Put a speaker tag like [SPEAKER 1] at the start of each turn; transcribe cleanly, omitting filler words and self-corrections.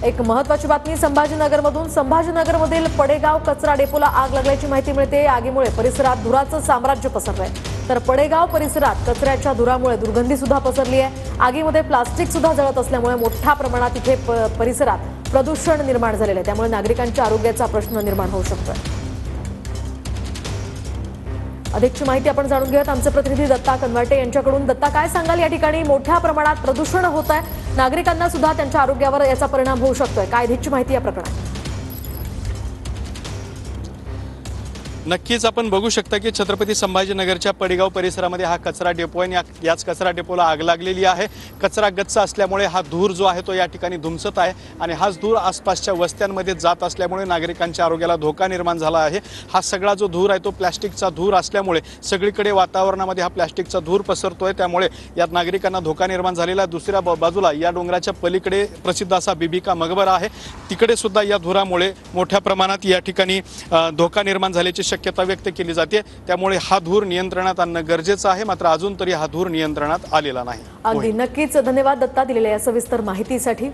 [SPEAKER 1] एक महत्त्वाची बातमी संभाजीनगरमधून। संभाजीनगरमधील पडेगाव कचरा डेपोला आग लागल्याची माहिती मिळते। आगीमुळे परिसरात धुराचं साम्राज्य पसरलंय। तर पडेगाव परिसरात कचऱ्याच्या धुरामुळे दुर्गंधी सुद्धा पसरली आहे। आगीमध्ये प्लास्टिक सुद्धा जळत असल्यामुळे मोठ्या प्रमाणात इथे परिसरात प्रदूषण निर्माण झालेलं आहे। त्यामुळे नागरिकांच्या आरोग्याचा प्रश्न निर्माण होऊ शकतोय। अधिकची माहिती आपण जाणून घेऊयात आमचे प्रतिनिधी दत्ता कनवाटे यांच्याकडून। दत्ता, काय सांगाल, या ठिकाणी मोठ्या प्रमाणात प्रदूषण होत आहे, नागरिकांना सुद्धा त्यांच्या आरोग्यावर याचा परिणाम होऊ शकतोय, काय अधिकची माहिती या प्रकरणात?
[SPEAKER 2] नक्कीच आपण बघू शकता की छत्रपती संभाजीनगरच्या पडेगाव परिसरामध्ये हा कचरा डेपो आहे। याच कचरा डेपोला आग लागलेली आहे। कचरा गच्च असल्यामुळे हा धूर जो आहे तो या ठिकाणी धुमसत आहे आणि हाच धूर आसपासच्या वस्त्यांमध्ये जात असल्यामुळे नागरिकांच्या आरोग्याला धोका निर्माण झाला आहे। हा सगळा जो धूर आहे तो प्लास्टिकचा धूर असल्यामुळे सगळीकडे वातावरणामध्ये हा प्लास्टिकचा धूर पसरतोय, त्यामुळे यात नागरिकांना धोका निर्माण झालेला आहे। दुसऱ्या बाजूला या डोंगराच्या पलीकडे प्रसिद्ध असा बीबी का मकबरा आहे, तिकडे सुद्धा या धुरामुळे मोठ्या प्रमाणात या ठिकाणी धोका निर्माण झाल्याची शक्यता व्यक्त केली जाते। त्यामुळे हा धूर नियंत्रणात आणणं गरजेचं आहे, मात्र अजून तरी हा धूर नियंत्रणात आलेला नाही।
[SPEAKER 1] अगदी नक्कीच, धन्यवाद दत्ता दिलेल्या या सविस्तर माहितीसाठी।